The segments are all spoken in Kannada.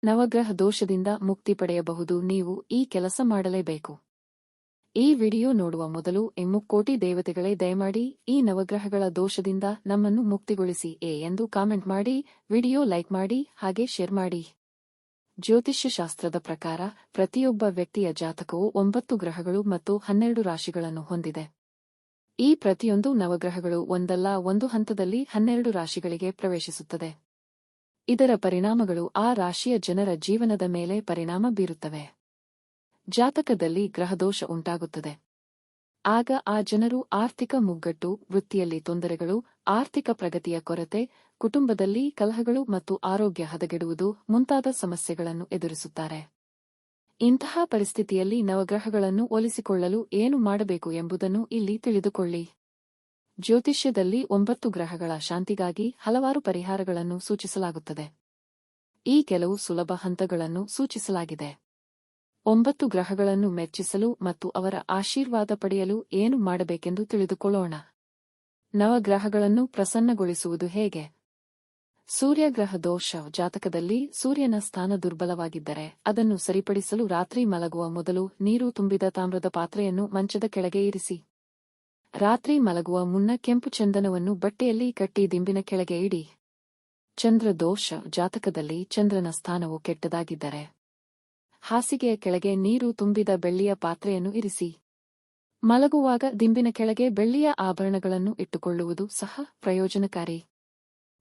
ನವಗ್ರಹ ದೋಷದಿಂದ ಮುಕ್ತಿ ಪಡೆಯಬಹುದು. ನೀವು ಈ ಕೆಲಸ ಮಾಡಲೇಬೇಕು. ಈ ವಿಡಿಯೋ ನೋಡುವ ಮೊದಲು ಮುಕ್ಕೋಟಿ ದೇವತೆಗಳೇ, ದಯಮಾಡಿ ಈ ನವಗ್ರಹಗಳ ದೋಷದಿಂದ ನಮ್ಮನ್ನು ಮುಕ್ತಿಗೊಳಿಸಿ ಎಂದು ಕಾಮೆಂಟ್ ಮಾಡಿ, ವಿಡಿಯೋ ಲೈಕ್ ಮಾಡಿ, ಹಾಗೆ ಶೇರ್ ಮಾಡಿ. ಜ್ಯೋತಿಷ್ಯ ಶಾಸ್ತ್ರದ ಪ್ರಕಾರ ಪ್ರತಿಯೊಬ್ಬ ವ್ಯಕ್ತಿಯ ಜಾತಕವು 9 ಗ್ರಹಗಳು ಮತ್ತು 12 ರಾಶಿಗಳನ್ನು ಹೊಂದಿದೆ. ಈ ಪ್ರತಿಯೊಂದು ನವಗ್ರಹಗಳು ಒಂದಲ್ಲ ಒಂದು ಹಂತದಲ್ಲಿ 12 ರಾಶಿಗಳಿಗೆ ಪ್ರವೇಶಿಸುತ್ತದೆ. ಇದರ ಪರಿಣಾಮಗಳು ಆ ರಾಶಿಯ ಜನರ ಜೀವನದ ಮೇಲೆ ಪರಿಣಾಮ ಬೀರುತ್ತವೆ. ಜಾತಕದಲ್ಲಿ ಗ್ರಹದೋಷ ಉಂಟಾಗುತ್ತದೆ. ಆಗ ಆ ಜನರು ಆರ್ಥಿಕ ಮುಗ್ಗಟ್ಟು, ವೃತ್ತಿಯಲ್ಲಿ ತೊಂದರೆಗಳು, ಆರ್ಥಿಕ ಪ್ರಗತಿಯ ಕೊರತೆ, ಕುಟುಂಬದಲ್ಲಿ ಕಲಹಗಳು ಮತ್ತು ಆರೋಗ್ಯ ಹದಗೆಡುವುದು ಮುಂತಾದ ಸಮಸ್ಯೆಗಳನ್ನು ಎದುರಿಸುತ್ತಾರೆ. ಇಂತಹ ಪರಿಸ್ಥಿತಿಯಲ್ಲಿ ನವಗ್ರಹಗಳನ್ನು ಒಲಿಸಿಕೊಳ್ಳಲು ಏನು ಮಾಡಬೇಕು ಎಂಬುದನ್ನು ಇಲ್ಲಿ ತಿಳಿದುಕೊಳ್ಳಿ. ಜ್ಯೋತಿಷ್ಯದಲ್ಲಿ 9 ಗ್ರಹಗಳ ಶಾಂತಿಗಾಗಿ ಹಲವಾರು ಪರಿಹಾರಗಳನ್ನು ಸೂಚಿಸಲಾಗುತ್ತದೆ. ಈ ಕೆಲವು ಸುಲಭ ಹಂತಗಳನ್ನು ಸೂಚಿಸಲಾಗಿದೆ. 9 ಗ್ರಹಗಳನ್ನು ಮೆಚ್ಚಿಸಲು ಮತ್ತು ಅವರ ಆಶೀರ್ವಾದ ಪಡೆಯಲು ಏನು ಮಾಡಬೇಕೆಂದು ತಿಳಿದುಕೊಳ್ಳೋಣ. ನವಗ್ರಹಗಳನ್ನು ಪ್ರಸನ್ನಗೊಳಿಸುವುದು ಹೇಗೆ? ಸೂರ್ಯಗ್ರಹ ದೋಷ. ಜಾತಕದಲ್ಲಿ ಸೂರ್ಯನ ಸ್ಥಾನ ದುರ್ಬಲವಾಗಿದ್ದರೆ ಅದನ್ನು ಸರಿಪಡಿಸಲು ರಾತ್ರಿ ಮಲಗುವ ಮೊದಲು ನೀರು ತುಂಬಿದ ತಾಮ್ರದ ಪಾತ್ರೆಯನ್ನು ಮಂಚದ ಕೆಳಗೆ ಇರಿಸಿ. ರಾತ್ರಿ ಮಲಗುವ ಮುನ್ನ ಕೆಂಪು ಚಂದನವನ್ನು ಬಟ್ಟೆಯಲ್ಲಿ ಕಟ್ಟಿ ದಿಂಬಿನ ಕೆಳಗೆ ಇಡಿ. ಚಂದ್ರ ದೋಷ. ಜಾತಕದಲ್ಲಿ ಚಂದ್ರನ ಸ್ಥಾನವು ಕೆಟ್ಟದಾಗಿದ್ದರೆ ಹಾಸಿಗೆಯ ಕೆಳಗೆ ನೀರು ತುಂಬಿದ ಬೆಳ್ಳಿಯ ಪಾತ್ರೆಯನ್ನು ಇರಿಸಿ. ಮಲಗುವಾಗ ದಿಂಬಿನ ಕೆಳಗೆ ಬೆಳ್ಳಿಯ ಆಭರಣಗಳನ್ನು ಇಟ್ಟುಕೊಳ್ಳುವುದು ಸಹ ಪ್ರಯೋಜನಕಾರಿ.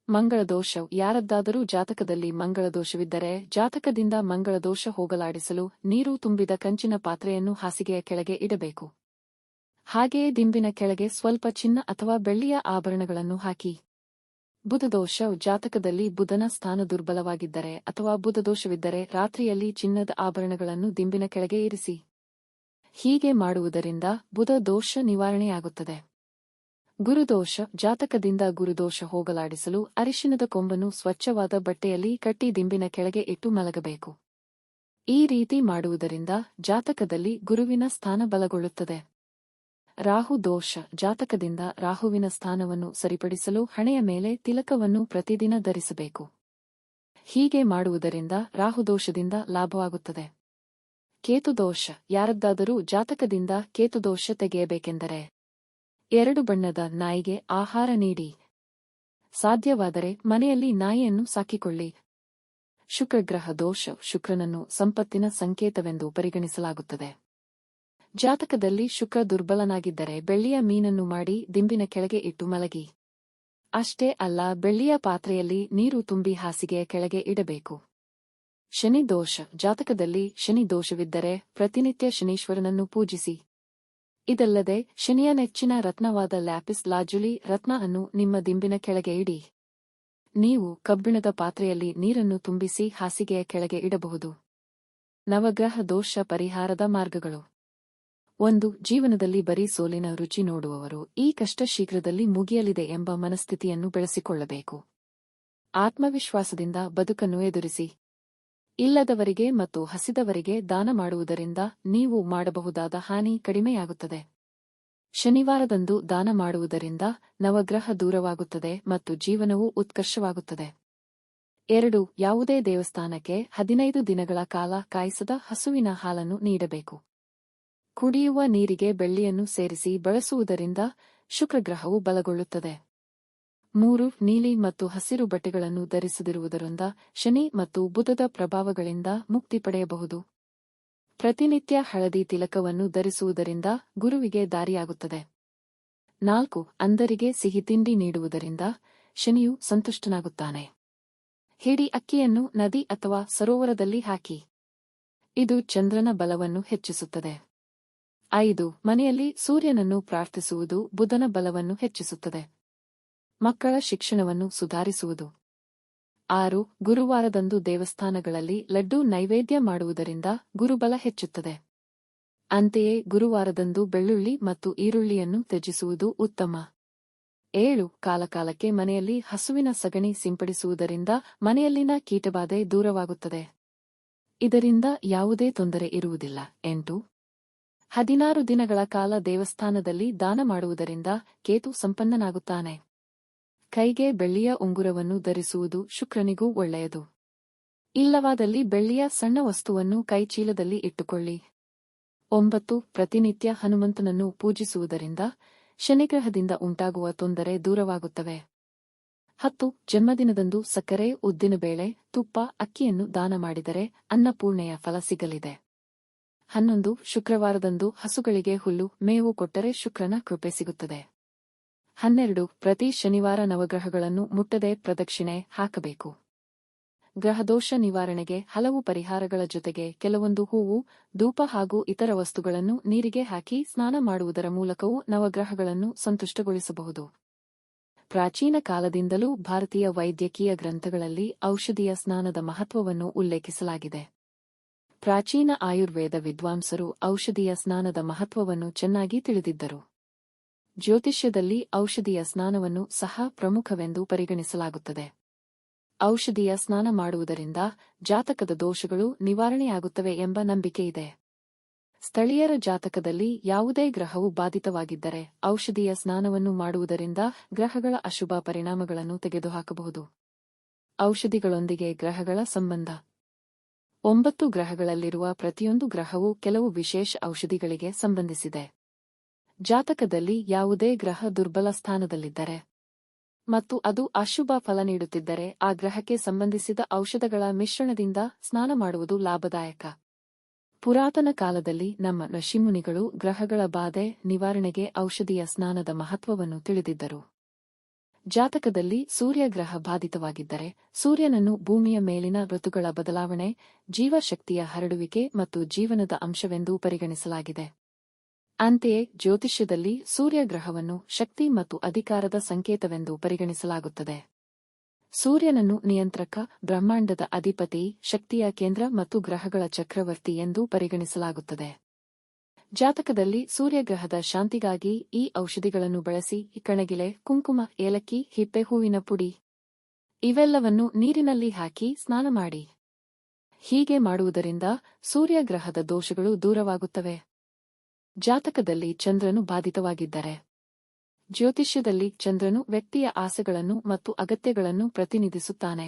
ಮಂಗಳದೋಷ. ಯಾರದ್ದಾದರೂ ಜಾತಕದಲ್ಲಿ ಮಂಗಳದೋಷವಿದ್ದರೆ ಜಾತಕದಿಂದ ಮಂಗಳದೋಷ ಹೋಗಲಾಡಿಸಲು ನೀರು ತುಂಬಿದ ಕಂಚಿನ ಪಾತ್ರೆಯನ್ನು ಹಾಸಿಗೆಯ ಕೆಳಗೆ ಇಡಬೇಕು. ಹಾಗೆಯೇ ದಿಂಬಿನ ಕೆಳಗೆ ಸ್ವಲ್ಪ ಚಿನ್ನ ಅಥವಾ ಬೆಳ್ಳಿಯ ಆಭರಣಗಳನ್ನು ಹಾಕಿ. ಬುಧದೋಷ. ಜಾತಕದಲ್ಲಿ ಬುಧನ ಸ್ಥಾನ ದುರ್ಬಲವಾಗಿದ್ದರೆ ಅಥವಾ ಬುಧದೋಷವಿದ್ದರೆ ರಾತ್ರಿಯಲ್ಲಿ ಚಿನ್ನದ ಆಭರಣಗಳನ್ನು ದಿಂಬಿನ ಕೆಳಗೆ ಇರಿಸಿ. ಹೀಗೆ ಮಾಡುವುದರಿಂದ ಬುಧ ದೋಷ ನಿವಾರಣೆಯಾಗುತ್ತದೆ. ಗುರುದೋಷ. ಜಾತಕದಿಂದ ಗುರುದೋಷ ಹೋಗಲಾಡಿಸಲು ಅರಿಶಿನದ ಕೊಂಬನ್ನು ಸ್ವಚ್ಛವಾದ ಬಟ್ಟೆಯಲ್ಲಿ ಕಟ್ಟಿ ದಿಂಬಿನ ಕೆಳಗೆ ಇಟ್ಟು ಮಲಗಬೇಕು. ಈ ರೀತಿ ಮಾಡುವುದರಿಂದ ಜಾತಕದಲ್ಲಿ ಗುರುವಿನ ಸ್ಥಾನ ಬಲಗೊಳ್ಳುತ್ತದೆ. ರಾಹು ದೋಷ. ಜಾತಕದಿಂದ ರಾಹುವಿನ ಸ್ಥಾನವನ್ನು ಸರಿಪಡಿಸಲು ಹಣೆಯ ಮೇಲೆ ತಿಲಕವನ್ನು ಪ್ರತಿದಿನ ಧರಿಸಬೇಕು. ಹೀಗೆ ಮಾಡುವುದರಿಂದ ರಾಹುದೋಷದಿಂದ ಲಾಭವಾಗುತ್ತದೆ. ಕೇತುದೋಷ. ಯಾರದ್ದಾದರೂ ಜಾತಕದಿಂದ ಕೇತುದೋಷ ತೆಗೆಯಬೇಕೆಂದರೆ 2 ಬಣ್ಣದ ನಾಯಿಗೆ ಆಹಾರ ನೀಡಿ. ಸಾಧ್ಯವಾದರೆ ಮನೆಯಲ್ಲಿ ನಾಯಿಯನ್ನು ಸಾಕಿಕೊಳ್ಳಿ. ಶುಕ್ರಗ್ರಹ ದೋಷ. ಶುಕ್ರನನ್ನು ಸಂಪತ್ತಿನ ಸಂಕೇತವೆಂದು ಪರಿಗಣಿಸಲಾಗುತ್ತದೆ. ಜಾತಕದಲ್ಲಿ ಶುಕ್ರ ದುರ್ಬಲನಾಗಿದ್ದರೆ ಬೆಳ್ಳಿಯ ಮೀನನ್ನು ಮಾಡಿ ದಿಂಬಿನ ಕೆಳಗೆ ಇಟ್ಟು ಮಲಗಿ. ಅಷ್ಟೇ ಅಲ್ಲ, ಬೆಳ್ಳಿಯ ಪಾತ್ರೆಯಲ್ಲಿ ನೀರು ತುಂಬಿ ಹಾಸಿಗೆಯ ಕೆಳಗೆ ಇಡಬೇಕು. ಶನಿ ದೋಷ. ಜಾತಕದಲ್ಲಿ ಶನಿ ದೋಷವಿದ್ದರೆ ಪ್ರತಿನಿತ್ಯ ಶನೀಶ್ವರನನ್ನು ಪೂಜಿಸಿ. ಇದಲ್ಲದೆ ಶನಿಯ ನೆಚ್ಚಿನ ರತ್ನವಾದ ಲ್ಯಾಪಿಸ್ ಲಾಜುಲಿ ರತ್ನ ಅನ್ನು ನಿಮ್ಮ ದಿಂಬಿನ ಕೆಳಗೆ ಇಡಿ. ನೀವು ಕಬ್ಬಿಣದ ಪಾತ್ರೆಯಲ್ಲಿ ನೀರನ್ನು ತುಂಬಿಸಿ ಹಾಸಿಗೆಯ ಕೆಳಗೆ ಇಡಬಹುದು. ನವಗ್ರಹ ದೋಷ ಪರಿಹಾರದ ಮಾರ್ಗಗಳು. 1. ಜೀವನದಲ್ಲಿ ಬರೀ ಸೋಲಿನ ರುಚಿ ನೋಡುವವರು ಈ ಕಷ್ಟ ಶೀಘ್ರದಲ್ಲಿ ಮುಗಿಯಲಿದೆ ಎಂಬ ಮನಸ್ಥಿತಿಯನ್ನು ಬೆಳೆಸಿಕೊಳ್ಳಬೇಕು. ಆತ್ಮವಿಶ್ವಾಸದಿಂದ ಬದುಕನ್ನು ಎದುರಿಸಿ. ಇಲ್ಲದವರಿಗೆ ಮತ್ತು ಹಸಿದವರಿಗೆ ದಾನ ಮಾಡುವುದರಿಂದ ನೀವು ಮಾಡಬಹುದಾದ ಹಾನಿ ಕಡಿಮೆಯಾಗುತ್ತದೆ. ಶನಿವಾರದಂದು ದಾನ ಮಾಡುವುದರಿಂದ ನವಗ್ರಹ ದೂರವಾಗುತ್ತದೆ ಮತ್ತು ಜೀವನವು ಉತ್ಕರ್ಷವಾಗುತ್ತದೆ. 2. ಯಾವುದೇ ದೇವಸ್ಥಾನಕ್ಕೆ 15 ದಿನಗಳ ಕಾಲ ಕಾಯಿಸದ ಹಸುವಿನ ಹಾಲನ್ನು ನೀಡಬೇಕು. ಕುಡಿಯುವ ನೀರಿಗೆ ಬೆಳ್ಳಿಯನ್ನು ಸೇರಿಸಿ ಬಳಸುವುದರಿಂದ ಶುಕ್ರಗ್ರಹವು ಬಲಗೊಳ್ಳುತ್ತದೆ. 3. ನೀಲಿ ಮತ್ತು ಹಸಿರು ಬಟ್ಟೆಗಳನ್ನು ಧರಿಸದಿರುವುದರಿಂದ ಶನಿ ಮತ್ತು ಬುಧದ ಪ್ರಭಾವಗಳಿಂದ ಮುಕ್ತಿ ಪಡೆಯಬಹುದು. ಪ್ರತಿನಿತ್ಯ ಹಳದಿ ತಿಲಕವನ್ನು ಧರಿಸುವುದರಿಂದ ಗುರುವಿಗೆ ದಾರಿಯಾಗುತ್ತದೆ. 4. ಅಂಧರಿಗೆ ಸಿಹಿ ತಿಂಡಿ ನೀಡುವುದರಿಂದ ಶನಿಯು ಸಂತುಷ್ಟನಾಗುತ್ತಾನೆ. ಹಿಡಿ ಅಕ್ಕಿಯನ್ನು ನದಿ ಅಥವಾ ಸರೋವರದಲ್ಲಿ ಹಾಕಿ. ಇದು ಚಂದ್ರನ ಬಲವನ್ನು ಹೆಚ್ಚಿಸುತ್ತದೆ. 5. ಮನೆಯಲ್ಲಿ ಸೂರ್ಯನನ್ನು ಪ್ರಾರ್ಥಿಸುವುದು ಬುಧನ ಬಲವನ್ನು ಹೆಚ್ಚಿಸುತ್ತದೆ. ಮಕ್ಕಳ ಶಿಕ್ಷಣವನ್ನು ಸುಧಾರಿಸುವುದು. 6. ಗುರುವಾರದಂದು ದೇವಸ್ಥಾನಗಳಲ್ಲಿ ಲಡ್ಡು ನೈವೇದ್ಯ ಮಾಡುವುದರಿಂದ ಗುರುಬಲ ಹೆಚ್ಚುತ್ತದೆ. ಅಂತೆಯೇ ಗುರುವಾರದಂದು ಬೆಳ್ಳುಳ್ಳಿ ಮತ್ತು ಈರುಳ್ಳಿಯನ್ನು ತ್ಯಜಿಸುವುದು ಉತ್ತಮ. 7. ಕಾಲಕಾಲಕ್ಕೆ ಮನೆಯಲ್ಲಿ ಹಸುವಿನ ಸಗಣಿ ಸಿಂಪಡಿಸುವುದರಿಂದ ಮನೆಯಲ್ಲಿನ ಕೀಟಬಾಧೆ ದೂರವಾಗುತ್ತದೆ. ಇದರಿಂದ ಯಾವುದೇ ತೊಂದರೆ ಇರುವುದಿಲ್ಲ. 8. 16 ದಿನಗಳ ಕಾಲ ದೇವಸ್ಥಾನದಲ್ಲಿ ದಾನ ಮಾಡುವುದರಿಂದ ಕೇತು ಸಂಪನ್ನನಾಗುತ್ತಾನೆ. ಕೈಗೆ ಬೆಳ್ಳಿಯ ಉಂಗುರವನ್ನು ಧರಿಸುವುದು ಶುಕ್ರನಿಗೂ ಒಳ್ಳೆಯದು. ಇಲ್ಲವಾದಲ್ಲಿ ಬೆಳ್ಳಿಯ ಸಣ್ಣ ವಸ್ತುವನ್ನು ಕೈಚೀಲದಲ್ಲಿ ಇಟ್ಟುಕೊಳ್ಳಿ. 9. ಪ್ರತಿನಿತ್ಯ ಹನುಮಂತನನ್ನು ಪೂಜಿಸುವುದರಿಂದ ಶನಿಗ್ರಹದಿಂದ ಉಂಟಾಗುವ ತೊಂದರೆ ದೂರವಾಗುತ್ತವೆ. 10. ಜನ್ಮದಿನದಂದು ಸಕ್ಕರೆ, ಉದ್ದಿನಬೇಳೆ, ತುಪ್ಪ, ಅಕ್ಕಿಯನ್ನು ದಾನ ಮಾಡಿದರೆ ಅನ್ನಪೂರ್ಣೆಯ ಫಲ ಸಿಗಲಿದೆ. 11. ಶುಕ್ರವಾರದಂದು ಹಸುಗಳಿಗೆ ಹುಲ್ಲು, ಮೇವು ಕೊಟ್ಟರೆ ಶುಕ್ರನ ಕೃಪೆ ಸಿಗುತ್ತದೆ. 12. ಪ್ರತಿ ಶನಿವಾರ ನವಗ್ರಹಗಳನ್ನು ಮುಟ್ಟದೆ ಪ್ರದಕ್ಷಿಣೆ ಹಾಕಬೇಕು. ಗ್ರಹದೋಷ ನಿವಾರಣೆಗೆ ಹಲವು ಪರಿಹಾರಗಳ ಜೊತೆಗೆ ಕೆಲವೊಂದು ಹೂವು, ಧೂಪ ಹಾಗೂ ಇತರ ವಸ್ತುಗಳನ್ನು ನೀರಿಗೆ ಹಾಕಿ ಸ್ನಾನ ಮಾಡುವುದರ ಮೂಲಕವೂ ನವಗ್ರಹಗಳನ್ನು ಸಂತುಷ್ಟಗೊಳಿಸಬಹುದು. ಪ್ರಾಚೀನ ಕಾಲದಿಂದಲೂ ಭಾರತೀಯ ವೈದ್ಯಕೀಯ ಗ್ರಂಥಗಳಲ್ಲಿ ಔಷಧಿಯ ಸ್ನಾನದ ಮಹತ್ವವನ್ನು ಉಲ್ಲೇಖಿಸಲಾಗಿದೆ. ಪ್ರಾಚೀನ ಆಯುರ್ವೇದ ವಿದ್ವಾಂಸರು ಔಷಧಿಯ ಸ್ನಾನದ ಮಹತ್ವವನ್ನು ಚೆನ್ನಾಗಿ ತಿಳಿದಿದ್ದರು. ಜ್ಯೋತಿಷ್ಯದಲ್ಲಿ ಔಷಧಿಯ ಸ್ನಾನವನ್ನು ಸಹ ಪ್ರಮುಖವೆಂದು ಪರಿಗಣಿಸಲಾಗುತ್ತದೆ. ಔಷಧಿಯ ಸ್ನಾನ ಮಾಡುವುದರಿಂದ ಜಾತಕದ ದೋಷಗಳು ನಿವಾರಣೆಯಾಗುತ್ತವೆ ಎಂಬ ನಂಬಿಕೆಯಿದೆ. ಸ್ಥಳೀಯರ ಜಾತಕದಲ್ಲಿ ಯಾವುದೇ ಗ್ರಹವು ಬಾಧಿತವಾಗಿದ್ದರೆ ಔಷಧಿಯ ಸ್ನಾನವನ್ನು ಮಾಡುವುದರಿಂದ ಗ್ರಹಗಳ ಅಶುಭ ಪರಿಣಾಮಗಳನ್ನು ತೆಗೆದುಹಾಕಬಹುದು. ಔಷಧಿಗಳೊಂದಿಗೆ ಗ್ರಹಗಳ ಸಂಬಂಧ. 9 ಗ್ರಹಗಳಲ್ಲಿರುವ ಪ್ರತಿಯೊಂದು ಗ್ರಹವು ಕೆಲವು ವಿಶೇಷ ಔಷಧಿಗಳಿಗೆ ಸಂಬಂಧಿಸಿದೆ. ಜಾತಕದಲ್ಲಿ ಯಾವುದೇ ಗ್ರಹ ದುರ್ಬಲ ಸ್ಥಾನದಲ್ಲಿದ್ದರೆ ಮತ್ತು ಅದು ಅಶುಭ ಫಲ ನೀಡುತ್ತಿದ್ದರೆ ಆ ಗ್ರಹಕ್ಕೆ ಸಂಬಂಧಿಸಿದ ಔಷಧಗಳ ಮಿಶ್ರಣದಿಂದ ಸ್ನಾನ ಮಾಡುವುದು ಲಾಭದಾಯಕ. ಪುರಾತನ ಕಾಲದಲ್ಲಿ ನಮ್ಮ ಋಷಿಮುನಿಗಳು ಗ್ರಹಗಳ ಬಾಧೆ ನಿವಾರಣೆಗೆ ಔಷಧಿಯ ಸ್ನಾನದ ಮಹತ್ವವನ್ನು ತಿಳಿದಿದ್ದರು. ಜಾತಕದಲ್ಲಿ ಸೂರ್ಯಗ್ರಹ ಬಾಧಿತವಾಗಿದ್ದರೆ ಸೂರ್ಯನನ್ನು ಭೂಮಿಯ ಮೇಲಿನ ಋತುಗಳ ಬದಲಾವಣೆ, ಜೀವಶಕ್ತಿಯ ಹರಡುವಿಕೆ ಮತ್ತು ಜೀವನದ ಅಂಶವೆಂದು ಪರಿಗಣಿಸಲಾಗಿದೆ. ಅಂತೆಯೇ ಜ್ಯೋತಿಷ್ಯದಲ್ಲಿ ಸೂರ್ಯಗ್ರಹವನ್ನು ಶಕ್ತಿ ಮತ್ತು ಅಧಿಕಾರದ ಸಂಕೇತವೆಂದು ಪರಿಗಣಿಸಲಾಗುತ್ತದೆ. ಸೂರ್ಯನನ್ನು ನಿಯಂತ್ರಕ, ಬ್ರಹ್ಮಾಂಡದ ಅಧಿಪತಿ, ಶಕ್ತಿಯ ಕೇಂದ್ರ ಮತ್ತು ಗ್ರಹಗಳ ಚಕ್ರವರ್ತಿ ಎಂದು ಪರಿಗಣಿಸಲಾಗುತ್ತದೆ. ಜಾತಕದಲ್ಲಿ ಸೂರ್ಯಗ್ರಹದ ಶಾಂತಿಗಾಗಿ ಈ ಔಷಧಿಗಳನ್ನು ಬಳಸಿ ಕಣಗಿಲೆ, ಕುಂಕುಮ, ಏಲಕ್ಕಿ, ಹಿಪ್ಪೆ ಹೂವಿನ ಪುಡಿ ಇವೆಲ್ಲವನ್ನು ನೀರಿನಲ್ಲಿ ಹಾಕಿ ಸ್ನಾನ ಮಾಡಿ. ಹೀಗೆ ಮಾಡುವುದರಿಂದ ಸೂರ್ಯಗ್ರಹದ ದೋಷಗಳು ದೂರವಾಗುತ್ತವೆ. ಜಾತಕದಲ್ಲಿ ಚಂದ್ರನು ಬಾಧಿತವಾಗಿದ್ದರೆ. ಜ್ಯೋತಿಷ್ಯದಲ್ಲಿ ಚಂದ್ರನು ವ್ಯಕ್ತಿಯ ಆಸೆಗಳನ್ನು ಮತ್ತು ಅಗತ್ಯಗಳನ್ನು ಪ್ರತಿನಿಧಿಸುತ್ತಾನೆ.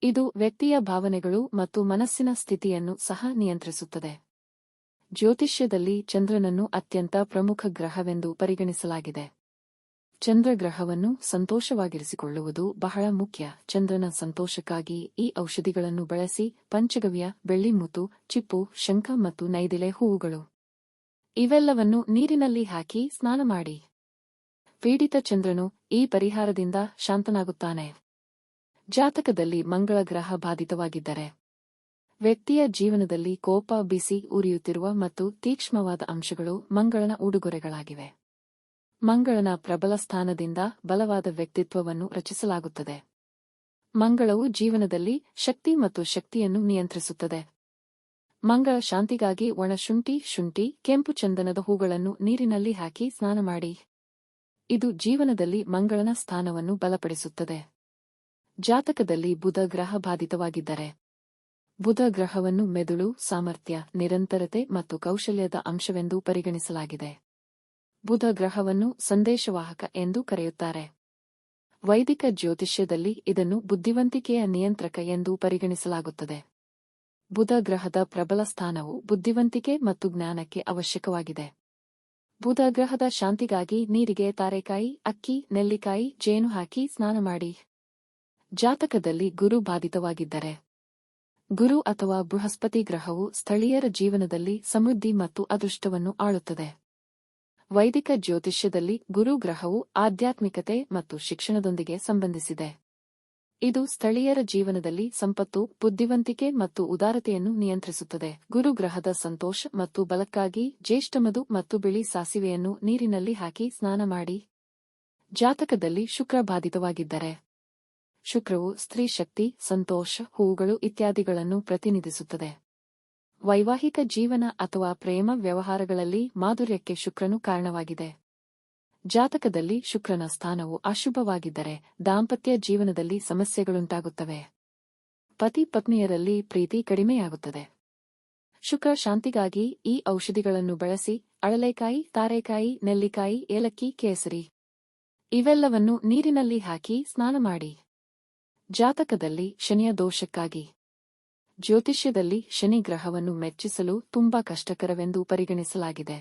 ಇದು ವ್ಯಕ್ತಿಯ ಭಾವನೆಗಳು ಮತ್ತು ಮನಸ್ಸಿನ ಸ್ಥಿತಿಯನ್ನು ಸಹ ನಿಯಂತ್ರಿಸುತ್ತದೆ. ಜ್ಯೋತಿಷ್ಯದಲ್ಲಿ ಚಂದ್ರನನ್ನು ಅತ್ಯಂತ ಪ್ರಮುಖ ಗ್ರಹವೆಂದು ಪರಿಗಣಿಸಲಾಗಿದೆ. ಚಂದ್ರಗ್ರಹವನ್ನು ಸಂತೋಷವಾಗಿರಿಸಿಕೊಳ್ಳುವುದು ಬಹಳ ಮುಖ್ಯ. ಚಂದ್ರನ ಸಂತೋಷಕ್ಕಾಗಿ ಈ ಔಷಧಿಗಳನ್ನು ಬಳಸಿ. ಪಂಚಗವ್ಯ, ಬೆಳ್ಳಿ ಮುತ್ತು, ಚಿಪ್ಪು, ಶಂಖ ಮತ್ತು ನೈದಿಲೆ ಹೂವುಗಳು ಇವೆಲ್ಲವನ್ನು ನೀರಿನಲ್ಲಿ ಹಾಕಿ ಸ್ನಾನ ಮಾಡಿ. ಪೀಡಿತ ಚಂದ್ರನು ಈ ಪರಿಹಾರದಿಂದ ಶಾಂತನಾಗುತ್ತಾನೆ. ಜಾತಕದಲ್ಲಿ ಮಂಗಳ ಗ್ರಹ ಬಾಧಿತವಾಗಿದ್ದರೆ. ವ್ಯಕ್ತಿಯ ಜೀವನದಲ್ಲಿ ಕೋಪ, ಬಿಸಿ, ಉರಿಯುತ್ತಿರುವ ಮತ್ತು ತೀಕ್ಷ್ಣವಾದ ಅಂಶಗಳು ಮಂಗಳನ ಉಡುಗೊರೆಗಳಾಗಿವೆ. ಮಂಗಳನ ಪ್ರಬಲ ಸ್ಥಾನದಿಂದ ಬಲವಾದ ವ್ಯಕ್ತಿತ್ವವನ್ನು ರಚಿಸಲಾಗುತ್ತದೆ. ಮಂಗಳವು ಜೀವನದಲ್ಲಿ ಶಕ್ತಿ ಮತ್ತು ಶಕ್ತಿಯನ್ನು ನಿಯಂತ್ರಿಸುತ್ತದೆ. ಮಂಗಳ ಶಾಂತಿಗಾಗಿ ಶುಂಠಿ, ಕೆಂಪು ಚಂದನದ ಹೂಗಳನ್ನು ನೀರಿನಲ್ಲಿ ಹಾಕಿ ಸ್ನಾನ ಮಾಡಿ. ಇದು ಜೀವನದಲ್ಲಿ ಮಂಗಳನ ಸ್ಥಾನವನ್ನು ಬಲಪಡಿಸುತ್ತದೆ. ಜಾತಕದಲ್ಲಿ ಬುಧ ಗ್ರಹ ಬಾಧಿತವಾಗಿದ್ದರೆ. ಬುಧ ಗ್ರಹವನ್ನು ಮೆದುಳು, ಸಾಮರ್ಥ್ಯ, ನಿರಂತರತೆ ಮತ್ತು ಕೌಶಲ್ಯದ ಅಂಶವೆಂದು ಪರಿಗಣಿಸಲಾಗಿದೆ. ಬುಧ ಗ್ರಹವನ್ನು ಸಂದೇಶವಾಹಕ ಎಂದು ಕರೆಯುತ್ತಾರೆ. ವೈದಿಕ ಜ್ಯೋತಿಷ್ಯದಲ್ಲಿ ಇದನ್ನು ಬುದ್ಧಿವಂತಿಕೆಯ ನಿಯಂತ್ರಕ ಎಂದು ಪರಿಗಣಿಸಲಾಗುತ್ತದೆ. ಬುಧ ಗ್ರಹದ ಪ್ರಬಲ ಸ್ಥಾನವು ಬುದ್ಧಿವಂತಿಕೆ ಮತ್ತು ಜ್ಞಾನಕ್ಕೆ ಅವಶ್ಯಕವಾಗಿದೆ. ಬುಧ ಗ್ರಹದ ಶಾಂತಿಗಾಗಿ ನೀರಿಗೆ ತಾರೆಕಾಯಿ, ಅಕ್ಕಿ, ನೆಲ್ಲಿಕಾಯಿ, ಜೇನು ಹಾಕಿ ಸ್ನಾನ ಮಾಡಿ. ಜಾತಕದಲ್ಲಿ ಗುರು ಬಾಧಿತವಾಗಿದ್ದರೆ. ಗುರು ಅಥವಾ ಬೃಹಸ್ಪತಿ ಗ್ರಹವು ಸ್ಥಳೀಯರ ಜೀವನದಲ್ಲಿ ಸಮೃದ್ಧಿ ಮತ್ತು ಅದೃಷ್ಟವನ್ನು ಆಳುತ್ತದೆ. ವೈದಿಕ ಜ್ಯೋತಿಷ್ಯದಲ್ಲಿ ಗುರು ಗ್ರಹವು ಆಧ್ಯಾತ್ಮಿಕತೆ ಮತ್ತು ಶಿಕ್ಷಣದೊಂದಿಗೆ ಸಂಬಂಧಿಸಿದೆ. ಇದು ಸ್ಥಳೀಯರ ಜೀವನದಲ್ಲಿ ಸಂಪತ್ತು, ಬುದ್ಧಿವಂತಿಕೆ ಮತ್ತು ಉದಾರತೆಯನ್ನು ನಿಯಂತ್ರಿಸುತ್ತದೆ. ಗುರು ಗ್ರಹದ ಸಂತೋಷ ಮತ್ತು ಬಲಕ್ಕಾಗಿ ಜ್ಯೇಷ್ಠಮಧು ಮತ್ತು ಬಿಳಿ ಸಾಸಿವೆಯನ್ನು ನೀರಿನಲ್ಲಿ ಹಾಕಿ ಸ್ನಾನ ಮಾಡಿ. ಜಾತಕದಲ್ಲಿ ಶುಕ್ರ ಬಾಧಿತವಾಗಿದ್ದರೆ. ಶುಕ್ರವು ಸ್ತ್ರೀ ಶಕ್ತಿ, ಸಂತೋಷ, ಹೂವುಗಳು ಇತ್ಯಾದಿಗಳನ್ನು ಪ್ರತಿನಿಧಿಸುತ್ತದೆ. ವೈವಾಹಿಕ ಜೀವನ ಅಥವಾ ಪ್ರೇಮ ವ್ಯವಹಾರಗಳಲ್ಲಿ ಮಾಧುರ್ಯಕ್ಕೆ ಶುಕ್ರನು ಕಾರಣವಾಗಿದೆ. ಜಾತಕದಲ್ಲಿ ಶುಕ್ರನ ಸ್ಥಾನವು ಅಶುಭವಾಗಿದ್ದರೆ ದಾಂಪತ್ಯ ಜೀವನದಲ್ಲಿ ಸಮಸ್ಯೆಗಳುಂಟಾಗುತ್ತವೆ. ಪತಿ ಪತ್ನಿಯರಲ್ಲಿ ಪ್ರೀತಿ ಕಡಿಮೆಯಾಗುತ್ತದೆ. ಶುಕ್ರ ಶಾಂತಿಗಾಗಿ ಈ ಔಷಧಿಗಳನ್ನು ಬಳಸಿ. ಅಳಲೆಕಾಯಿ, ತಾರೆಕಾಯಿ, ನೆಲ್ಲಿಕಾಯಿ, ಏಲಕ್ಕಿ, ಕೇಸರಿ ಇವೆಲ್ಲವನ್ನು ನೀರಿನಲ್ಲಿ ಹಾಕಿ ಸ್ನಾನ ಮಾಡಿ. ಜಾತಕದಲ್ಲಿ ಶನಿಯ ದೋಷಕ್ಕಾಗಿ. ಜ್ಯೋತಿಷ್ಯದಲ್ಲಿ ಶನಿ ಗ್ರಹವನ್ನು ಮೆಚ್ಚಿಸಲು ತುಂಬಾ ಕಷ್ಟಕರವೆಂದು ಪರಿಗಣಿಸಲಾಗಿದೆ.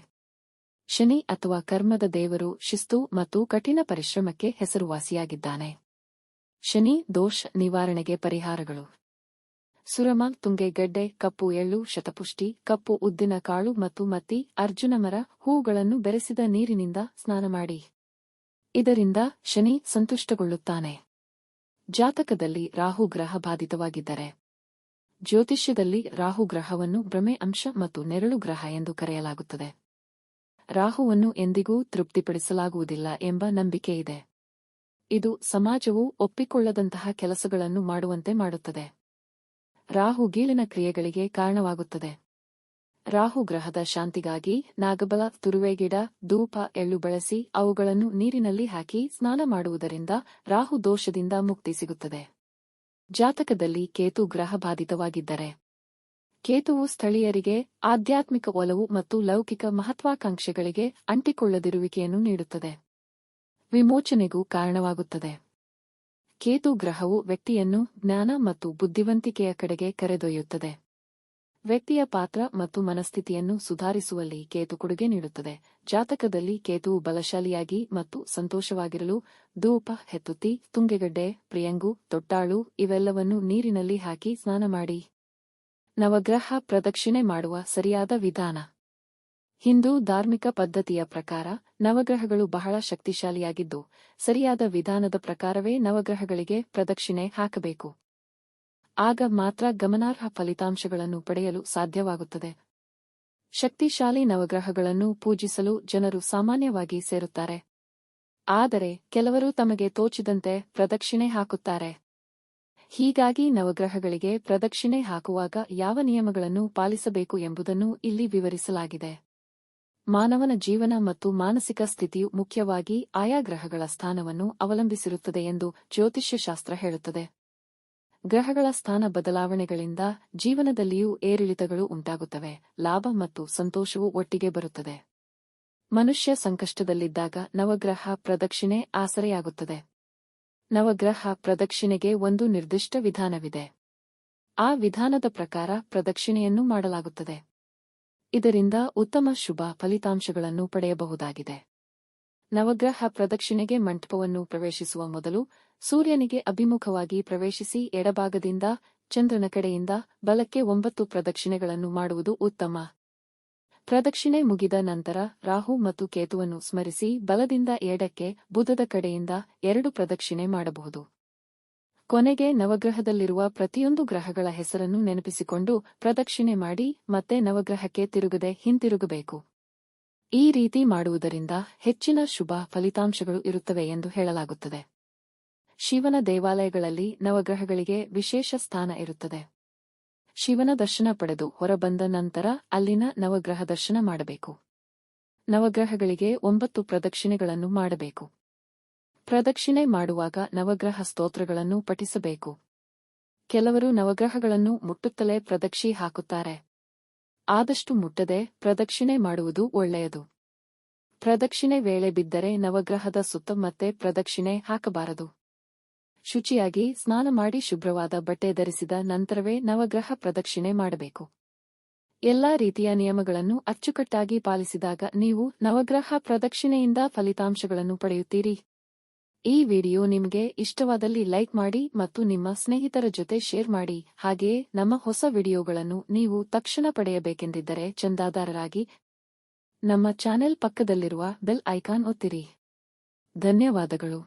ಶನಿ ಅಥವಾ ಕರ್ಮದ ದೇವರು ಶಿಸ್ತು ಮತ್ತು ಕಠಿಣ ಪರಿಶ್ರಮಕ್ಕೆ ಹೆಸರುವಾಸಿಯಾಗಿದ್ದಾನೆ. ಶನಿ ದೋಷ ನಿವಾರಣೆಗೆ ಪರಿಹಾರಗಳು: ಸುರಮ, ತುಂಗೆಗಡ್ಡೆ, ಕಪ್ಪು ಎಳ್ಳು, ಶತಪುಷ್ಟಿ, ಕಪ್ಪು ಉದ್ದಿನ ಕಾಳು ಮತ್ತು ಮತ್ತಿ, ಅರ್ಜುನ ಮರ, ಹೂಗಳನ್ನು ಬೆರೆಸಿದ ನೀರಿನಿಂದ ಸ್ನಾನ ಮಾಡಿ. ಇದರಿಂದ ಶನಿ ಸಂತುಷ್ಟಗೊಳ್ಳುತ್ತಾನೆ. ಜಾತಕದಲ್ಲಿ ರಾಹು ಗ್ರಹ ಬಾಧಿತವಾಗಿದ್ದರೆ. ಜ್ಯೋತಿಷ್ಯದಲ್ಲಿ ರಾಹು ಗ್ರಹವನ್ನು ಭ್ರಮೆ ಅಂಶ ಮತ್ತು ನೆರಳು ಗ್ರಹ ಎಂದು ಕರೆಯಲಾಗುತ್ತದೆ. ರಾಹುವನ್ನು ಎಂದಿಗೂ ತೃಪ್ತಿಪಡಿಸಲಾಗುವುದಿಲ್ಲ ಎಂಬ ನಂಬಿಕೆಯಿದೆ. ಇದು ಸಮಾಜವು ಒಪ್ಪಿಕೊಳ್ಳದಂತಹ ಕೆಲಸಗಳನ್ನು ಮಾಡುವಂತೆ ಮಾಡುತ್ತದೆ. ರಾಹು ಗೀಳಿನ ಕ್ರಿಯೆಗಳಿಗೆ ಕಾರಣವಾಗುತ್ತದೆ. ರಾಹು ಗ್ರಹದ ಶಾಂತಿಗಾಗಿ ನಾಗಬಲ, ತುರುವೆಗಿಡ, ಧೂಪ, ಎಳ್ಳು ಬಳಸಿ ಅವುಗಳನ್ನು ನೀರಿನಲ್ಲಿ ಹಾಕಿ ಸ್ನಾನ ಮಾಡುವುದರಿಂದ ರಾಹು ದೋಷದಿಂದ ಮುಕ್ತಿ ಸಿಗುತ್ತದೆ. ಜಾತಕದಲ್ಲಿ ಕೇತು ಗ್ರಹ ಬಾಧಿತವಾಗಿದ್ದರೆ. ಕೇತುವು ಸ್ಥಳೀಯರಿಗೆ ಆಧ್ಯಾತ್ಮಿಕ ಒಲವು ಮತ್ತು ಲೌಕಿಕ ಮಹತ್ವಾಕಾಂಕ್ಷೆಗಳಿಗೆ ಅಂಟಿಕೊಳ್ಳದಿರುವಿಕೆಯನ್ನು ನೀಡುತ್ತದೆ. ವಿಮೋಚನೆಗೂ ಕಾರಣವಾಗುತ್ತದೆ. ಕೇತು ಗ್ರಹವು ವ್ಯಕ್ತಿಯನ್ನು ಜ್ಞಾನ ಮತ್ತು ಬುದ್ಧಿವಂತಿಕೆಯ ಕಡೆಗೆ ಕರೆದೊಯ್ಯುತ್ತದೆ. ವ್ಯಕ್ತಿಯ ಪಾತ್ರ ಮತ್ತು ಮನಸ್ಥಿತಿಯನ್ನು ಸುಧಾರಿಸುವಲ್ಲಿ ಕೇತು ಕೊಡುಗೆ ನೀಡುತ್ತದೆ. ಜಾತಕದಲ್ಲಿ ಕೇತುವು ಬಲಶಾಲಿಯಾಗಿ ಮತ್ತು ಸಂತೋಷವಾಗಿರಲು ಧೂಪ, ಹೆತ್ತುತ್ತಿ, ತುಂಗೆಗಡ್ಡೆ, ಪ್ರಿಯಂಗು, ತೊಟ್ಟಾಳು ಇವೆಲ್ಲವನ್ನೂ ನೀರಿನಲ್ಲಿ ಹಾಕಿ ಸ್ನಾನ ಮಾಡಿ. ನವಗ್ರಹ ಪ್ರದಕ್ಷಿಣೆ ಮಾಡುವ ಸರಿಯಾದ ವಿಧಾನ: ಹಿಂದೂ ಧಾರ್ಮಿಕ ಪದ್ಧತಿಯ ಪ್ರಕಾರ ನವಗ್ರಹಗಳು ಬಹಳ ಶಕ್ತಿಶಾಲಿಯಾಗಿದ್ದು, ಸರಿಯಾದ ವಿಧಾನದ ಪ್ರಕಾರವೇ ನವಗ್ರಹಗಳಿಗೆ ಪ್ರದಕ್ಷಿಣೆ ಹಾಕಬೇಕು. ಆಗ ಮಾತ್ರ ಗಮನಾರ್ಹ ಫಲಿತಾಂಶಗಳನ್ನು ಪಡೆಯಲು ಸಾಧ್ಯವಾಗುತ್ತದೆ. ಶಕ್ತಿಶಾಲಿ ನವಗ್ರಹಗಳನ್ನು ಪೂಜಿಸಲು ಜನರು ಸಾಮಾನ್ಯವಾಗಿ ಸೇರುತ್ತಾರೆ. ಆದರೆ ಕೆಲವರು ತಮಗೆ ತೋಚಿದಂತೆ ಪ್ರದಕ್ಷಿಣೆ ಹಾಕುತ್ತಾರೆ. ಹೀಗಾಗಿ ನವಗ್ರಹಗಳಿಗೆ ಪ್ರದಕ್ಷಿಣೆ ಹಾಕುವಾಗ ಯಾವ ನಿಯಮಗಳನ್ನು ಪಾಲಿಸಬೇಕು ಎಂಬುದನ್ನು ಇಲ್ಲಿ ವಿವರಿಸಲಾಗಿದೆ. ಮಾನವನ ಜೀವನ ಮತ್ತು ಮಾನಸಿಕ ಸ್ಥಿತಿಯು ಮುಖ್ಯವಾಗಿ ಆಯಾ ಗ್ರಹಗಳ ಸ್ಥಾನವನ್ನು ಅವಲಂಬಿಸಿರುತ್ತದೆ ಎಂದು ಜ್ಯೋತಿಷ್ಯಶಾಸ್ತ್ರ ಹೇಳುತ್ತದೆ. ಗ್ರಹಗಳ ಸ್ಥಾನ ಬದಲಾವಣೆಗಳಿಂದ ಜೀವನದಲ್ಲಿಯೂ ಏರಿಳಿತಗಳು ಉಂಟಾಗುತ್ತವೆ. ಲಾಭ ಮತ್ತು ಸಂತೋಷವು ಒಟ್ಟಿಗೆ ಬರುತ್ತದೆ. ಮನುಷ್ಯ ಸಂಕಷ್ಟದಲ್ಲಿದ್ದಾಗ ನವಗ್ರಹ ಪ್ರದಕ್ಷಿಣೆ ಆಸರೆಯಾಗುತ್ತದೆ. ನವಗ್ರಹ ಪ್ರದಕ್ಷಿಣೆಗೆ ಒಂದು ನಿರ್ದಿಷ್ಟ ವಿಧಾನವಿದೆ. ಆ ವಿಧಾನದ ಪ್ರಕಾರ ಪ್ರದಕ್ಷಿಣೆಯನ್ನು ಮಾಡಲಾಗುತ್ತದೆ. ಇದರಿಂದ ಉತ್ತಮ ಶುಭ ಫಲಿತಾಂಶಗಳನ್ನು ಪಡೆಯಬಹುದಾಗಿದೆ. ನವಗ್ರಹ ಪ್ರದಕ್ಷಿಣೆಗೆ ಮಂಟಪವನ್ನು ಪ್ರವೇಶಿಸುವ ಮೊದಲು ಸೂರ್ಯನಿಗೆ ಅಭಿಮುಖವಾಗಿ ಪ್ರವೇಶಿಸಿ ಎಡಭಾಗದಿಂದ ಚಂದ್ರನ ಕಡೆಯಿಂದ ಬಲಕ್ಕೆ 9 ಪ್ರದಕ್ಷಿಣೆಗಳನ್ನು ಮಾಡುವುದು ಉತ್ತಮ. ಪ್ರದಕ್ಷಿಣೆ ಮುಗಿದ ನಂತರ ರಾಹು ಮತ್ತು ಕೇತುವನ್ನು ಸ್ಮರಿಸಿ ಬಲದಿಂದ ಎಡಕ್ಕೆ, ಬುಧದ ಕಡೆಯಿಂದ 2 ಪ್ರದಕ್ಷಿಣೆ ಮಾಡಬಹುದು. ಕೊನೆಗೆ ನವಗ್ರಹದಲ್ಲಿರುವ ಪ್ರತಿಯೊಂದು ಗ್ರಹಗಳ ಹೆಸರನ್ನು ನೆನಪಿಸಿಕೊಂಡು ಪ್ರದಕ್ಷಿಣೆ ಮಾಡಿ ಮತ್ತೆ ನವಗ್ರಹಕ್ಕೆ ತಿರುಗದೆ ಹಿಂತಿರುಗಬೇಕು. ಈ ರೀತಿ ಮಾಡುವುದರಿಂದ ಹೆಚ್ಚಿನ ಶುಭ ಫಲಿತಾಂಶಗಳು ಇರುತ್ತವೆ ಎಂದು ಹೇಳಲಾಗುತ್ತದೆ. ಶಿವನ ದೇವಾಲಯಗಳಲ್ಲಿ ನವಗ್ರಹಗಳಿಗೆ ವಿಶೇಷ ಸ್ಥಾನ ಇರುತ್ತದೆ. ಶಿವನ ದರ್ಶನ ಪಡೆದು ಹೊರಬಂದ ನಂತರ ಅಲ್ಲಿನ ನವಗ್ರಹ ದರ್ಶನ ಮಾಡಬೇಕು. ನವಗ್ರಹಗಳಿಗೆ 9 ಪ್ರದಕ್ಷಿಣೆಗಳನ್ನು ಮಾಡಬೇಕು. ಪ್ರದಕ್ಷಿಣೆ ಮಾಡುವಾಗ ನವಗ್ರಹ ಸ್ತೋತ್ರಗಳನ್ನು ಪಠಿಸಬೇಕು. ಕೆಲವರು ನವಗ್ರಹಗಳನ್ನು ಮುಟ್ಟುತ್ತಲೇ ಪ್ರದಕ್ಷಿ ಹಾಕುತ್ತಾರೆ. ಆದಷ್ಟು ಮುಟ್ಟದೆ ಪ್ರದಕ್ಷಿಣೆ ಮಾಡುವುದು ಒಳ್ಳೆಯದು. ಪ್ರದಕ್ಷಿಣೆ ವೇಳೆ ಬಿದ್ದರೆ ನವಗ್ರಹದ ಸುತ್ತ ಮತ್ತೆ ಪ್ರದಕ್ಷಿಣೆ ಹಾಕಬಾರದು. ಶುಚಿಯಾಗಿ ಸ್ನಾನ ಮಾಡಿ ಶುಭ್ರವಾದ ಬಟ್ಟೆ ಧರಿಸಿದ ನಂತರವೇ ನವಗ್ರಹ ಪ್ರದಕ್ಷಿಣೆ ಮಾಡಬೇಕು. ಎಲ್ಲಾ ರೀತಿಯ ನಿಯಮಗಳನ್ನು ಅಚ್ಚುಕಟ್ಟಾಗಿ ಪಾಲಿಸಿದಾಗ ನೀವು ನವಗ್ರಹ ಪ್ರದಕ್ಷಿಣೆಯಿಂದ ಫಲಿತಾಂಶಗಳನ್ನು ಪಡೆಯುತ್ತೀರಿ. ಈ ವಿಡಿಯೋ ನಿಮಗೆ ಇಷ್ಟವಾದಲ್ಲಿ ಲೈಕ್ ಮಾಡಿ ಮತ್ತು ನಿಮ್ಮ ಸ್ನೇಹಿತರ ಜೊತೆ ಶೇರ್ ಮಾಡಿ. ಹಾಗೆಯೇ ನಮ್ಮ ಹೊಸ ವಿಡಿಯೋಗಳನ್ನು ನೀವು ತಕ್ಷಣ ಪಡೆಯಬೇಕೆಂದಿದ್ದರೆ ಚಂದಾದಾರರಾಗಿ ನಮ್ಮ ಚಾನೆಲ್ ಪಕ್ಕದಲ್ಲಿರುವ ಬೆಲ್ ಐಕಾನ್ ಒತ್ತಿರಿ. ಧನ್ಯವಾದಗಳು.